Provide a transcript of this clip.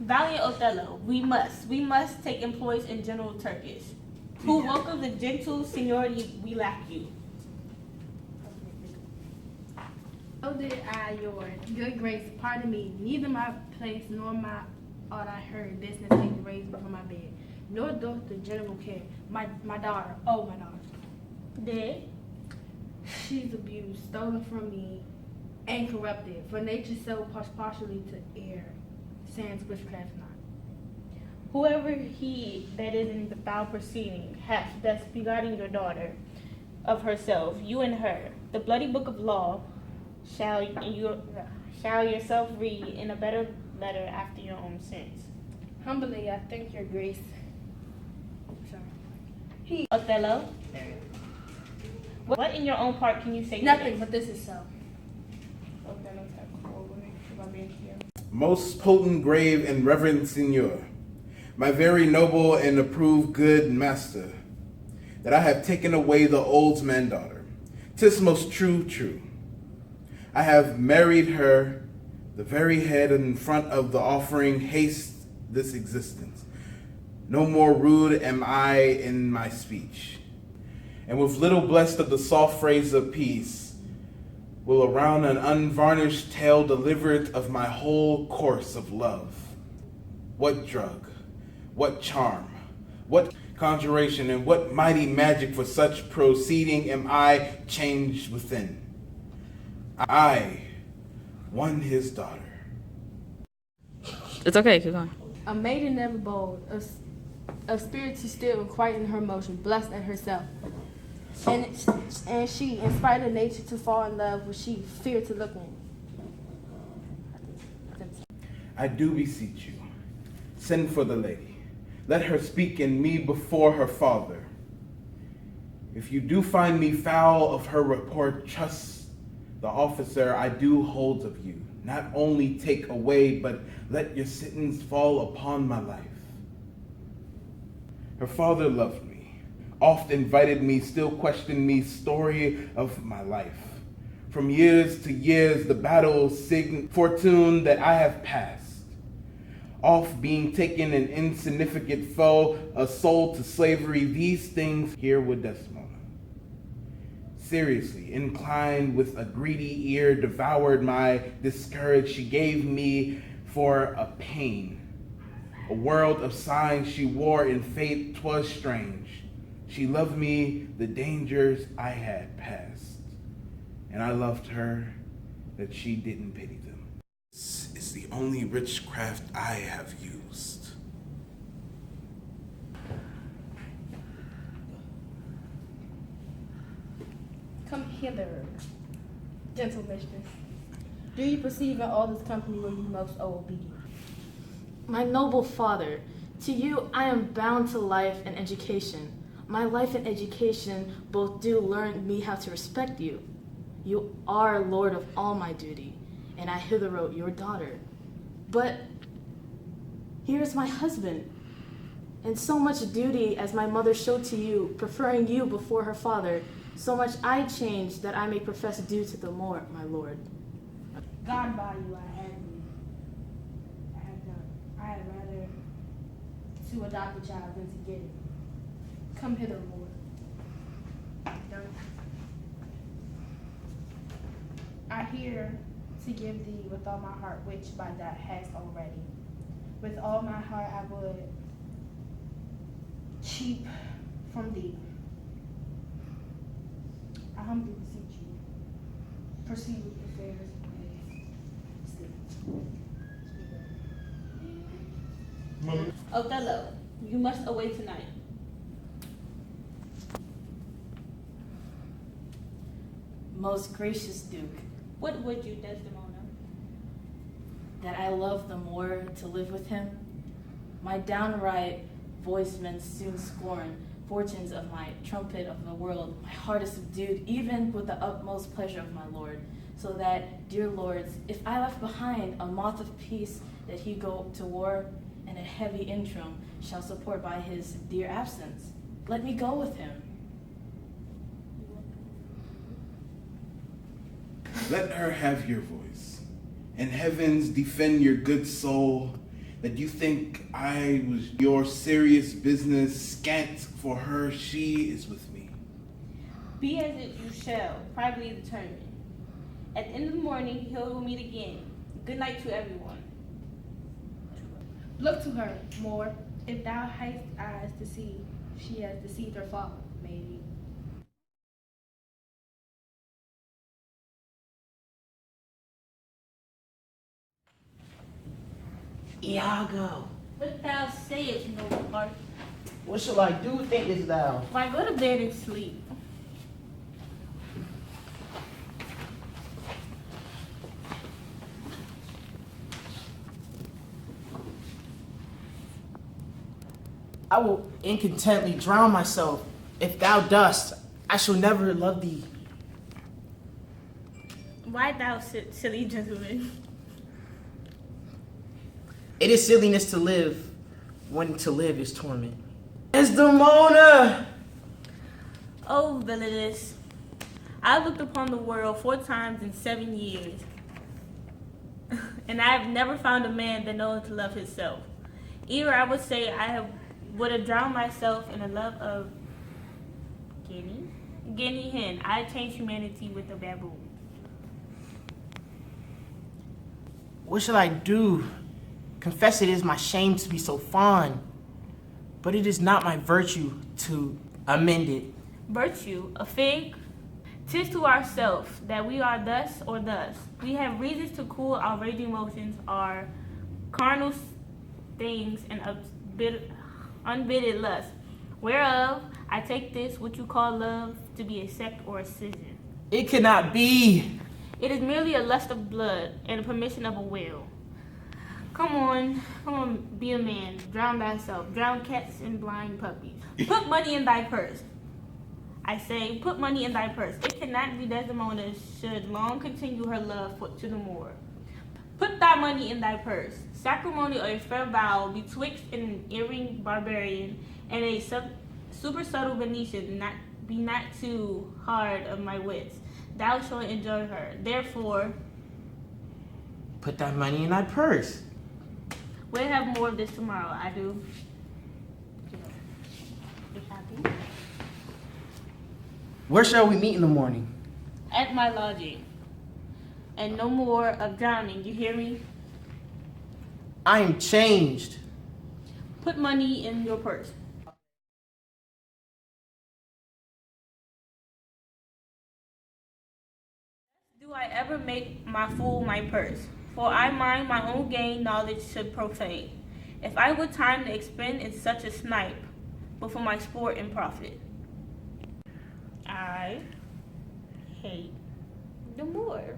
Valiant Othello, we must take employees in General Turkish. Who welcome the gentle seniority, we lack you. Oh, did I, your good grace, pardon me, neither my place nor my aught I heard business take raised from my bed, nor doth the general care. My daughter, oh my daughter. Dead? She's abused, stolen from me, and corrupted. For nature so partially to err, sans witchcraft not. Whoever he that is in the foul proceeding hath thus begotten your daughter of herself, you and her, the bloody book of law shall yourself read in a better letter after your own sins. Humbly I thank your grace. Sorry. Othello, what in your own part can you say? Nothing, but this is so. Most potent, grave, and reverend Signor, my very noble and approved good master, that I have taken away the old man's daughter. 'Tis most true. I have married her, the very head in front of the offering haste this existence. No more rude am I in my speech, and with little blessed of the soft phrase of peace, will around an unvarnished tale deliver it of my whole course of love. What drug, what charm, what conjuration, and what mighty magic for such proceeding am I changed within? I won his daughter. It's okay, keep going. A maiden never bold, of spirit to still and quiet in her motion, blessed at herself. And she, in spite of nature to fall in love, which she feared to look in. I do beseech you, send for the lady. Let her speak in me before her father. If you do find me foul of her report, trust the officer I do hold of you. Not only take away, but let your sentence fall upon my life. Her father loved me, oft invited me, still questioned me, story of my life. From years to years, the battle fortune that I have passed. Off being taken an insignificant foe, a soul to slavery, these things here with Desmona. Seriously, inclined with a greedy ear, devoured my discourage. She gave me for a pain. A world of signs she wore in faith, 'twas strange. She loved me, the dangers I had passed. And I loved her, that she didn't pity them. This is the only witchcraft I have used. Come hither, gentle mistress. Do you perceive in all this company where you most owe obedience? My noble father, to you I am bound to life and education. My life and education both do learn me how to respect you. You are lord of all my duty, and I hither wrote your daughter. But here is my husband, and so much duty as my mother showed to you, preferring you before her father, so much I changed that I may profess due to the more, my lord. God by you I had me. I have done. I had rather to adopt a child than to get it. Come hither, Lord. Done. I hear to give thee with all my heart, which by that hast already. With all my heart I would cheap from thee. I humbly beseech you. Proceed with the affairs. Othello, you must away tonight. Most gracious Duke, What would you, Desdemona? that I love the more to live with him. My downright voiced men soon scorn fortunes of my trumpet of the world. My heart is subdued, even with the utmost pleasure of my lord. So that, dear lords, if I left behind a moth of peace, that he go to war, and a heavy interim shall support by his dear absence. Let me go with him. Let her have your voice, and heavens defend your good soul, that you think I was your serious business scant for her, she is with me. Be as it you shall, privately determined. At the end of the morning, he'll meet again. Good night to everyone. Look to her, Moore, if thou hast eyes to see, she has deceived her father, maybe. Iago, What thou sayest, noble heart. what shall I do, thinkest thou? Why, go to bed and sleep. I will incontently drown myself. If thou dost, I shall never love thee. Why thou silly gentleman? It is silliness to live when to live is torment. Desdemona! Oh, villainous. I looked upon the world 4 times in 7 years, and I have never found a man that knows to love himself. Either I would say would have drowned myself in the love of guinea hen. I changed humanity with a baboon. What shall I do? Confess it is my shame to be so fond, but it is not my virtue to amend it. Virtue, a fig? 'Tis to ourself that we are thus or thus. We have reasons to cool our raging emotions, our carnal things, and unbidden lust, whereof I take this which you call love to be a sect or a schism. It cannot be. It is merely a lust of blood and a permission of a will. Come on, be a man. Drown thyself. Drown cats and blind puppies. Put money in thy purse. I say, put money in thy purse. It cannot be Desdemona should long continue her love to the Moor. Put thy money in thy purse. Sacrimony or a fair vow betwixt an erring barbarian and a super subtle Venetian be not too hard of my wits. Thou shalt enjoy her. Therefore, Put thy money in thy purse. we'll have more of this tomorrow. I do. Be happy. Where shall we meet in the morning? At my lodging. And no more of drowning, you hear me? I am changed. Put money in your purse. Do I ever make my fool my purse? For I mind my own gain knowledge should profane. If I would time to expend in such a snipe, but for my sport and profit. I hate the Moor.